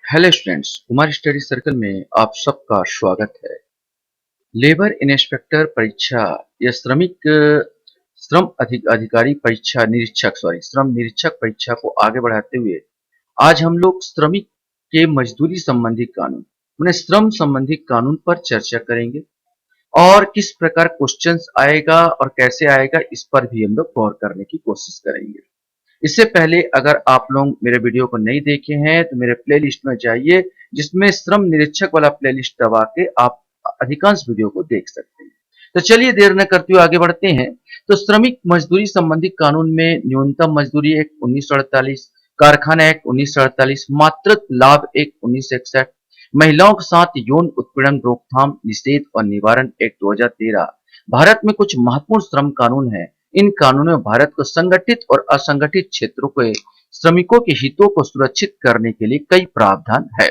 Hello students, Kumar study circle में आप सबका स्वागत है। लेबर इंस्पेक्टर परीक्षा या अधिकारी परीक्षा निरीक्षक श्रम निरीक्षक परीक्षा को आगे बढ़ाते हुए आज हम लोग श्रमिक के मजदूरी संबंधी कानून माने श्रम संबंधी कानून पर चर्चा करेंगे और किस प्रकार क्वेश्चंस आएगा और कैसे आएगा इस पर भी हम लोग गौर करने की कोशिश करेंगे। इससे पहले अगर आप लोग मेरे वीडियो को नहीं देखे हैं तो मेरे प्लेलिस्ट में जाइए, जिसमें श्रम निरीक्षक वाला प्लेलिस्ट दबा के आप अधिकांश वीडियो को देख सकते हैं। तो चलिए देर न करते हुए आगे बढ़ते हैं। तो श्रमिक मजदूरी संबंधी कानून में न्यूनतम मजदूरी एक्ट 1948, कारखाना एक्ट 1948, मातृत्व लाभ एक्ट 1961, महिलाओं के साथ यौन उत्पीड़न रोकथाम निषेध और निवारण एक्ट 2013। भारत में कुछ महत्वपूर्ण श्रम कानून हैं। इन कानूनों में भारत को संगठित और असंगठित क्षेत्रों के श्रमिकों के हितों को सुरक्षित करने के लिए कई प्रावधान है।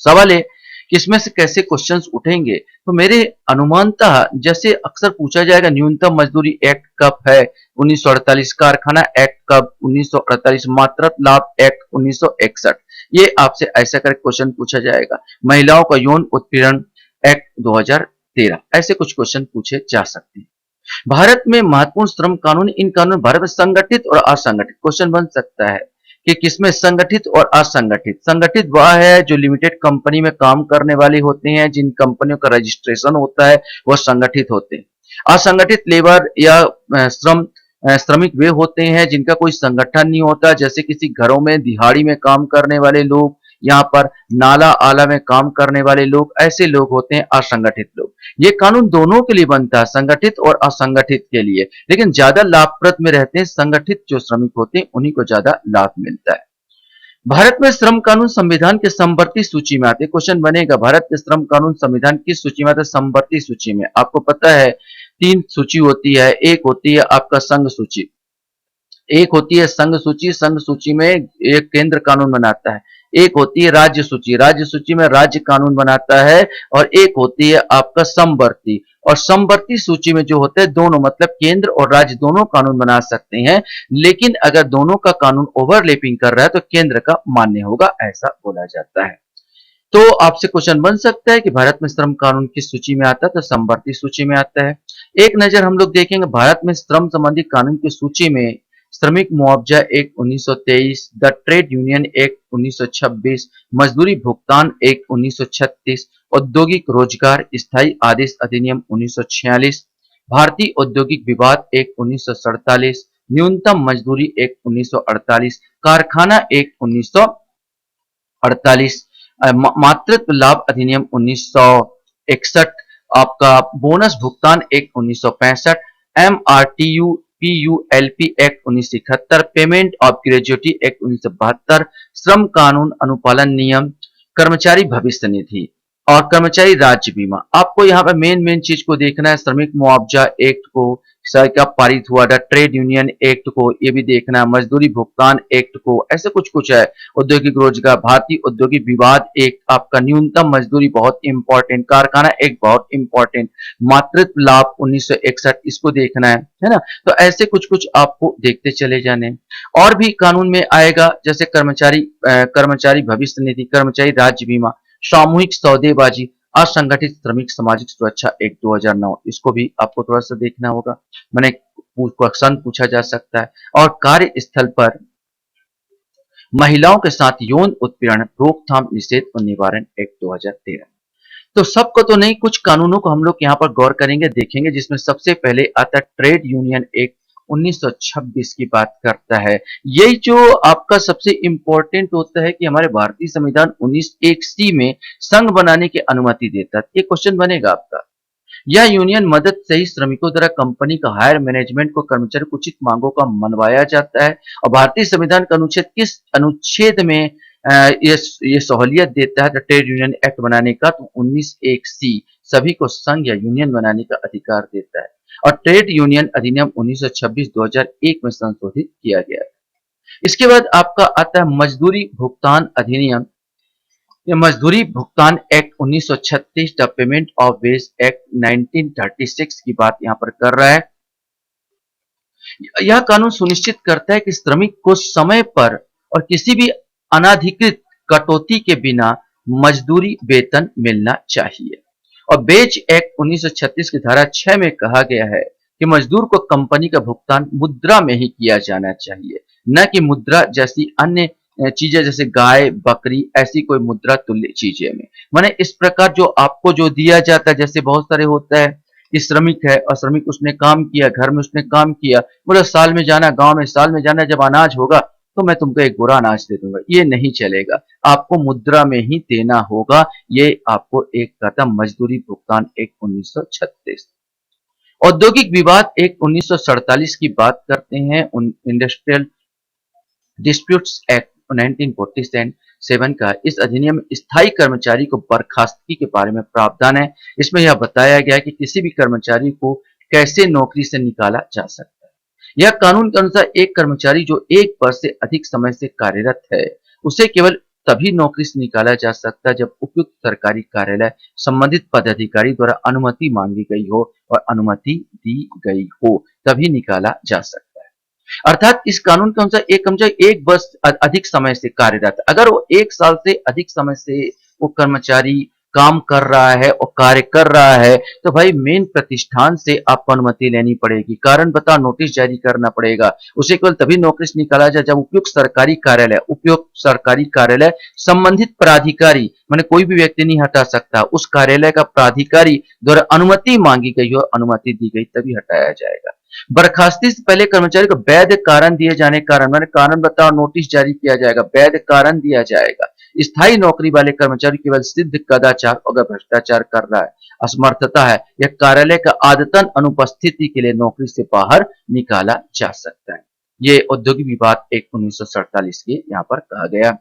सवाल है कि इसमें से कैसे क्वेश्चंस उठेंगे। तो मेरे अनुमानतः जैसे अक्सर पूछा जाएगा, न्यूनतम मजदूरी एक्ट कब है 1948, कारखाना एक्ट कब 1948, मातृत्व लाभ एक्ट 1961, ये आपसे ऐसा करके क्वेश्चन पूछा जाएगा। महिलाओं का यौन उत्पीड़न एक्ट 2013, ऐसे कुछ क्वेश्चन पूछे जा सकते हैं। भारत में महत्वपूर्ण श्रम कानून, इन कानून भारत में संगठित और असंगठित क्वेश्चन बन सकता है कि किसमें संगठित और असंगठित। संगठित वह है जो लिमिटेड कंपनी में काम करने वाले होते हैं, जिन कंपनियों का रजिस्ट्रेशन होता है वह संगठित होते हैं। असंगठित लेबर या श्रमिक वे होते हैं जिनका कोई संगठन नहीं होता, जैसे किसी घरों में दिहाड़ी में काम करने वाले लोग, यहाँ पर नाला आला में काम करने वाले लोग, ऐसे लोग होते हैं असंगठित लोग। ये कानून दोनों के लिए बनता है, संगठित और असंगठित के लिए, लेकिन ज्यादा लाभप्रद में रहते हैं संगठित जो श्रमिक होते हैं, उन्हीं को ज्यादा लाभ मिलता है। भारत में श्रम कानून संविधान के समवर्ती सूची में आते। क्वेश्चन बनेगा भारत के श्रम कानून संविधान किस सूची में आते? समवर्ती सूची में। आपको पता है तीन सूची होती है, एक होती है आपका संघ सूची, एक होती है संघ सूची, संघ सूची में एक केंद्र कानून बनाता है, एक होती है राज्य सूची, राज्य सूची में राज्य कानून बनाता है, और एक होती है आपका समवर्ती। और समवर्ती सूची में जो होता है दोनों, मतलब केंद्र और राज्य दोनों कानून बना सकते हैं, लेकिन अगर दोनों का कानून ओवरलैपिंग कर रहा है तो केंद्र का मान्य होगा, ऐसा बोला जाता है। तो आपसे क्वेश्चन बन सकता है कि भारत में श्रम कानून किस सूची में आता है? तो समवर्ती सूची में आता है। एक नजर हम लोग देखेंगे भारत में श्रम संबंधी कानून की सूची में श्रमिक मुआवजा act 1923, the trade union act 1926, मजदूरी भुगतान एक्ट 1936, औद्योगिक रोजगार स्थायी आदेश अधिनियम 1946, भारतीय औद्योगिक विवाद एक्ट 1947, न्यूनतम मजदूरी एक्ट 1948, कारखाना एक्ट 1948, मातृत्व लाभ अधिनियम 1961, आपका बोनस भुगतान act 1965, MRTU PULP act 1971, payment of gratuity act 1972, श्रम कानून अनुपालन नियम, कर्मचारी भविष्य निधि और कर्मचारी राज्य बीमा। आपको यहाँ पे मेन चीज को देखना है, श्रमिक मुआवजा एक्ट को क्या पारित हुआ था, ट्रेड यूनियन एक्ट को ये भी देखना है, मजदूरी भुगतान एक्ट को, ऐसे कुछ कुछ है, औद्योगिक रोजगार, भारतीय औद्योगिक विवाद एक्ट, आपका न्यूनतम मजदूरी बहुत इंपॉर्टेंट, कारखाना एक्ट बहुत इंपॉर्टेंट, मातृत्व लाभ 1961 इसको देखना है ना। तो ऐसे कुछ कुछ आपको देखते चले जाने। और भी कानून में आएगा जैसे कर्मचारी भविष्य निधि, कर्मचारी राज्य बीमा, सामूहिक सौदेबाजी, असंगठित श्रमिक सामाजिक सुरक्षा एक्ट 2009, इसको भी आपको थोड़ा सा देखना होगा, मैंने क्वेश्चन पूछा जा सकता है। और कार्यस्थल पर महिलाओं के साथ यौन उत्पीड़न रोकथाम निषेध और निवारण एक्ट 2013। तो सबको तो नहीं, कुछ कानूनों को हम लोग यहाँ पर गौर करेंगे, देखेंगे, जिसमें सबसे पहले आता है ट्रेड यूनियन एक्ट 1926 की बात करता है। यही जो आपका सबसे इंपॉर्टेंट होता है कि हमारे भारतीय संविधान 1901C में संघ बनाने की अनुमति देता है। ये क्वेश्चन बनेगा आपका। यह यूनियन मदद से ही श्रमिकों द्वारा कंपनी का हायर मैनेजमेंट को कर्मचारी की उचित मांगों का मनवाया जाता है। और भारतीय संविधान का अनुच्छेद किस अनुच्छेद में ये सहूलियत देता है ट्रेड यूनियन एक्ट बनाने का? तो 1901C सभी को संघ या यूनियन बनाने का अधिकार देता है। और ट्रेड यूनियन अधिनियम 1926 2001 में संशोधित किया गया है। इसके बाद आपका आता है मजदूरी भुगतान अधिनियम, ये मजदूरी भुगतान act 1936, the payment of wage act 1936 की बात यहां पर कर रहा है। यह कानून सुनिश्चित करता है कि श्रमिक को समय पर और किसी भी अनाधिकृत कटौती के बिना मजदूरी वेतन मिलना चाहिए। और वेज एक्ट 1936 की धारा 6 में कहा गया है कि मजदूर को कंपनी का भुगतान मुद्रा में ही किया जाना चाहिए, न कि मुद्रा जैसी अन्य चीजें जैसे गाय बकरी ऐसी कोई मुद्रा तुल्य चीजें में। माने इस प्रकार जो आपको जो दिया जाता है, जैसे बहुत सारे होता है कि श्रमिक है और श्रमिक उसने काम किया, घर में उसने काम किया, बोले साल में जाना, गांव में साल में जाना, जब अनाज होगा तो मैं तुमको एक बोरा अनाज दे दूंगा। ये नहीं चलेगा, आपको मुद्रा में ही देना होगा। ये आपको एक कहता मजदूरी भुगतान एक्ट 1936। औद्योगिक विवाद एक्ट 1947 की बात करते हैं। इंडस्ट्रियल डिस्प्यूट्स एक्ट 1947 का इस अधिनियम में स्थायी कर्मचारी को बर्खास्तगी के बारे में प्रावधान है। इसमें यह बताया गया है कि किसी भी कर्मचारी को कैसे नौकरी से निकाला जा सकता है। यह कानून के अनुसार एक कर्मचारी जो 1 वर्ष से अधिक समय से कार्यरत है, उसे केवल तभी नौकरी से निकाला जा सकता है जब उपयुक्त सरकारी कार्यालय संबंधित पदाधिकारी द्वारा अनुमति मांगी गई हो और अनुमति दी गई हो, तभी निकाला जा सकता है। अर्थात इस कानून के अनुसार एक कर्मचारी 1 वर्ष अधिक समय से कार्यरत है, अगर वो 1 साल से अधिक समय से वो कर्मचारी काम कर रहा है और कार्य कर रहा है, तो भाई मेन प्रतिष्ठान से आपको अनुमति लेनी पड़ेगी, कारण बताओ नोटिस जारी करना पड़ेगा। उसे केवल तभी नौकरी से निकाला जाए जब उपयुक्त सरकारी कार्यालय संबंधित प्राधिकारी, माने कोई भी व्यक्ति नहीं हटा सकता, उस कार्यालय का प्राधिकारी द्वारा अनुमति मांगी गई हो, अनुमति दी गई तभी हटाया जाएगा। बर्खास्ती से पहले कर्मचारी को वैध कारण दिए जाने कारण, मैंने कारण बताओ नोटिस जारी किया जाएगा, वैध कारण दिया जाएगा। स्थायी नौकरी वाले कर्मचारी केवल सिद्ध कदाचार अगर भ्रष्टाचार कर रहा है, असमर्थता है या कार्यालय का आदतन अनुपस्थिति के लिए नौकरी से बाहर निकाला जा सकता है। ये औद्योगिक विवाद एक्ट 1947 के यहाँ पर कहा गया।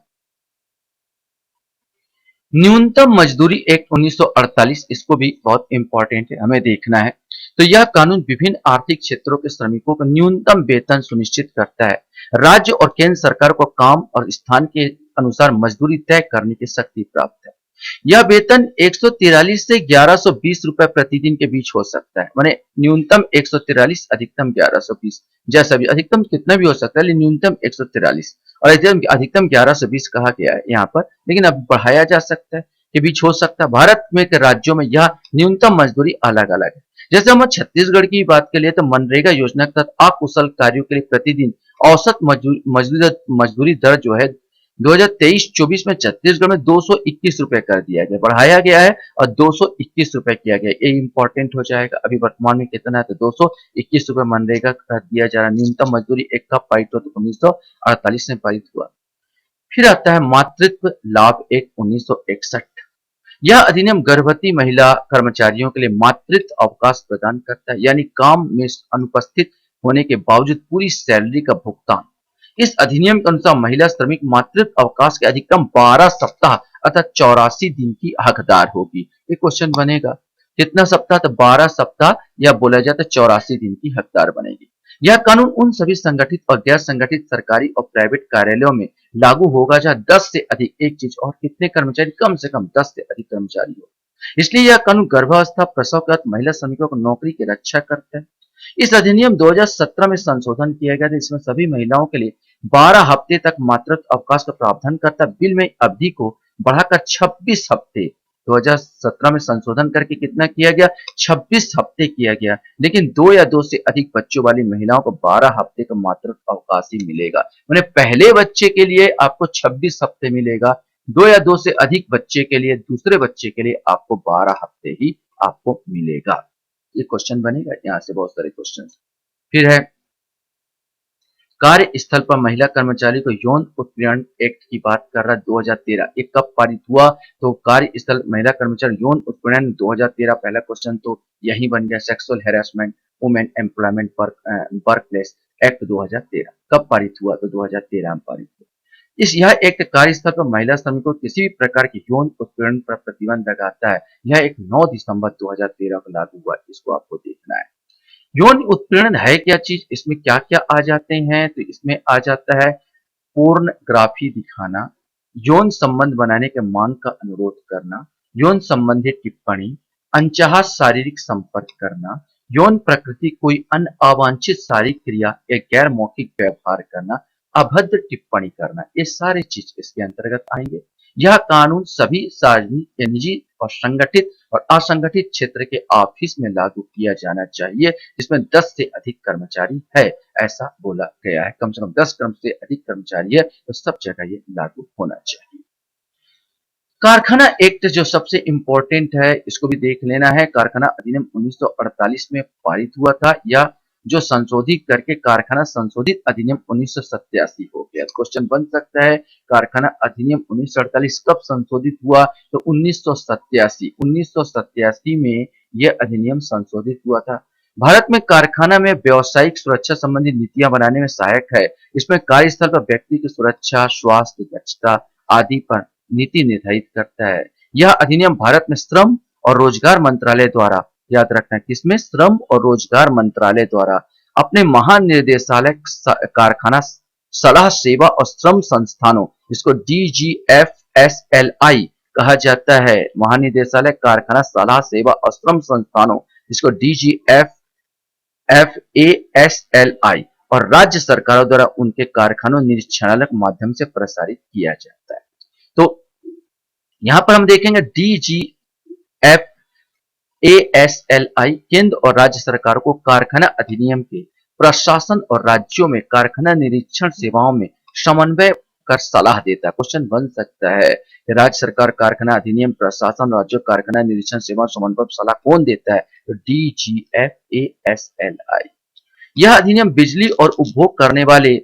न्यूनतम मजदूरी एक्ट 1948, इसको भी बहुत इंपॉर्टेंट है, हमें देखना है। तो यह कानून विभिन्न आर्थिक क्षेत्रों के श्रमिकों को न्यूनतम वेतन सुनिश्चित करता है। राज्य और केंद्र सरकार को काम और स्थान के अनुसार मजदूरी तय करने की शक्ति प्राप्त है। यह वेतन 143 से 1120 रुपए प्रतिदिन के बीच हो सकता है। माने न्यूनतम 143, अधिकतम 1120, जैसा भी अधिकतम कितना भी हो सकता है, लेकिन न्यूनतम 143 और अधिकतम 1120 कहा गया है यहाँ पर, लेकिन अब बढ़ाया जा सकता है के बीच हो सकता है। भारत में के राज्यों में यह न्यूनतम मजदूरी अलग अलग है। जैसे हम छत्तीसगढ़ की बात के लिए तो मनरेगा योजना के तहत अकुशल कार्यों के लिए प्रतिदिन औसत मजदूरी दर जो है 2023-24 में छत्तीसगढ़ में 221 रुपए कर दिया गया, बढ़ाया गया है और 221 रुपए किया गया। ये इंपॉर्टेंट हो जाएगा। अभी वर्तमान में कितना है तो 221 रुपए मनरेगा का दिया जा रहा है। न्यूनतम मजदूरी एक का पारित हुआ तो 1948 में पारित हुआ। फिर आता है मातृत्व लाभ एक्ट 1961। यह अधिनियम गर्भवती महिला कर्मचारियों के लिए मातृत्व अवकाश प्रदान करता है, यानी काम में अनुपस्थित होने के बावजूद पूरी सैलरी का भुगतान। इस अधिनियम के अनुसार महिला श्रमिक मातृत्व अवकाश के अधिकतम 12 सप्ताह अर्थात 84 दिन की हकदार होगी। ये क्वेश्चन बनेगा कितना सप्ताह, तो 12 सप्ताह या बोला जाए तो 84 दिन की हकदार बनेगी। यह कानून उन सभी संगठित और गैर संगठित सरकारी और प्राइवेट कार्यालयों में लागू होगा जहां 10 से अधिक, एक चीज और कितने कर्मचारी, कम से कम 10 से अधिक कर्मचारी हो। इसलिए यह कानून गर्भावस्था प्रसव के बाद महिला श्रमिकों को नौकरी की रक्षा करता है। इस अधिनियम 2017 में संशोधन किया गया था, इसमें सभी महिलाओं के लिए 12 हफ्ते तक मातृत्व अवकाश का प्रावधान करता। बिल में अवधि को बढ़ाकर 26 हफ्ते 2017 में संशोधन करके कितना किया गया, 26 हफ्ते किया गया। लेकिन 2 या 2 से अधिक बच्चों वाली महिलाओं को 12 हफ्ते का मातृत्व अवकाश ही मिलेगा। मैंने पहले बच्चे के लिए आपको 26 हफ्ते मिलेगा, 2 या 2 से अधिक बच्चे के लिए, दूसरे बच्चे के लिए आपको 12 हफ्ते ही आपको मिलेगा। ये क्वेश्चन बनेगा, यहाँ से बहुत सारे क्वेश्चन। फिर है कार्यस्थल पर महिला कर्मचारी को यौन उत्पीड़न एक्ट की बात कर रहा है 2013। ये कब पारित हुआ, तो कार्यस्थल महिला कर्मचारी यौन उत्पीड़न 2013, पहला क्वेश्चन तो यही बन गया। Sexual harassment women employment work place act 2013 कब पारित हुआ, तो 2013 में पारित हुआ। यह एक्ट कार्यस्थल पर महिला श्रमिकों को किसी भी प्रकार की यौन उत्पीड़न पर प्रतिबंध लगाता है। यह एक 9 दिसंबर 2013 को लागू हुआ, इसको आपको देखना है। यौन उत्पीड़न है क्या चीज, इसमें क्या क्या आ जाते हैं, तो इसमें आ जाता है पोर्नोग्राफी दिखाना, यौन संबंध बनाने के मांग का अनुरोध करना, यौन संबंधी टिप्पणी, अनचाहा शारीरिक संपर्क करना, यौन प्रकृति कोई अन्य अवांछित शारीरिक क्रिया या गैर मौखिक व्यवहार करना, अभद्र टिप्पणी करना, ये सारे चीज इसके अंतर्गत आएंगे। यह कानून सभी सार्वजनिक या निजी और संगठित और असंगठित क्षेत्र के ऑफिस में लागू किया जाना चाहिए जिसमें 10 से अधिक कर्मचारी है, ऐसा बोला गया है। कम से कम 10 से अधिक कर्मचारी है तो सब जगह ये लागू होना चाहिए। कारखाना एक्ट जो सबसे इंपॉर्टेंट है, इसको भी देख लेना है। कारखाना अधिनियम 1948 में पारित हुआ था, या जो संशोधित करके कारखाना संशोधित अधिनियम 1987 हो गया। क्वेश्चन बन सकता है कारखाना अधिनियम 1948 कब संशोधित हुआ, तो 1987 में यह अधिनियम संशोधित हुआ था। भारत में कारखाना में व्यावसायिक सुरक्षा संबंधी नीतियां बनाने में सहायक है। इसमें कार्यस्थल पर व्यक्ति की सुरक्षा, स्वास्थ्य, दक्षता आदि पर नीति निर्धारित करता है। यह अधिनियम भारत में श्रम और रोजगार मंत्रालय द्वारा, याद रखना किसमें, श्रम और रोजगार मंत्रालय द्वारा अपने महानिदेशालय कारखाना सलाह सेवा और श्रम संस्थानों, इसको DGFSLI कहा जाता है। महानिदेशालय कारखाना सलाह सेवा और श्रम संस्थानों, इसको DGFASLI और राज्य सरकारों द्वारा उनके कारखानों निरीक्षणालय के माध्यम से प्रसारित किया जाता है। तो यहां पर हम देखेंगे DGFASLI केंद्र और राज्य सरकारों को कारखाना अधिनियम के प्रशासन और राज्यों में कारखाना निरीक्षण सेवाओं में समन्वय कर सलाह देता है। क्वेश्चन बन सकता है कि राज्य सरकार कारखाना अधिनियम प्रशासन राज्यों कारखाना निरीक्षण सेवा समन्वय सलाह कौन देता है, तो DGFASLI। यह अधिनियम बिजली और उपभोग करने वाले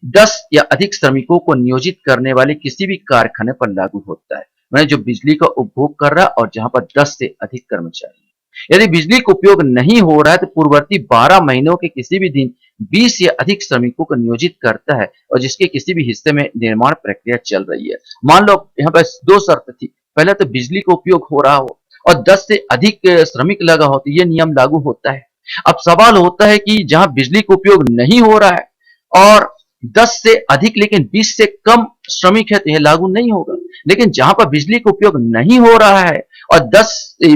10 या अधिक श्रमिकों को नियोजित करने वाले किसी भी कारखाने पर लागू होता है। मैंने जो बिजली का उपभोग कर रहा और जहां पर 10 से अधिक कर्मचारी। यदि बिजली का उपयोग नहीं हो रहा है तो पूर्ववर्ती 12 महीनों के किसी भी दिन 20 या अधिक श्रमिकों को नियोजित करता है और जिसके किसी भी हिस्से में निर्माण प्रक्रिया चल रही है। मान लो यहाँ पर 2 शर्त थी, पहले तो बिजली का उपयोग हो रहा हो और 10 से अधिक श्रमिक लगा हो तो ये नियम लागू होता है। अब सवाल होता है कि जहां बिजली का उपयोग नहीं हो रहा है और 10 से अधिक लेकिन 20 से कम श्रमिक है तो यह लागू नहीं होगा। लेकिन जहां पर बिजली का उपयोग नहीं हो रहा है और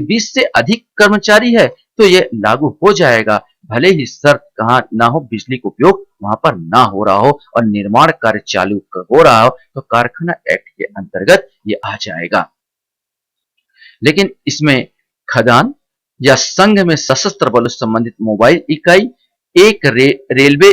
20 से अधिक कर्मचारी है तो यह लागू हो जाएगा, भले ही शर्त कहां ना हो, बिजली का उपयोग वहां पर ना हो रहा हो और निर्माण कार्य चालू हो रहा हो तो कारखाना एक्ट के अंतर्गत ये आ जाएगा। लेकिन इसमें खदान या संघ में सशस्त्र बलों से संबंधित मोबाइल इकाई, एक रेलवे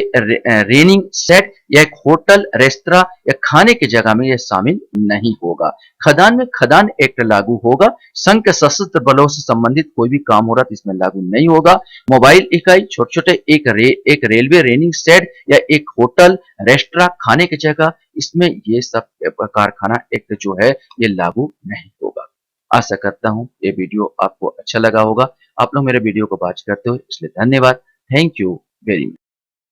रेनिंग सेट या एक होटल, रेस्तरा या खाने की जगह में यह शामिल नहीं होगा। खदान में खदान एक्ट लागू होगा। संघ के सशस्त्र बलों से संबंधित कोई भी काम हो रहा तो इसमें लागू नहीं होगा। मोबाइल इकाई, छोटे छोटे एक रेलवे रेनिंग सेट या एक होटल, रेस्तरा, खाने की जगह, इसमें ये सब कारखाना एक्ट जो है ये लागू नहीं होगा। आशा करता हूं ये वीडियो आपको अच्छा लगा होगा। आप लोग मेरे वीडियो को वॉच करते हो इसलिए धन्यवाद। Thank you very much.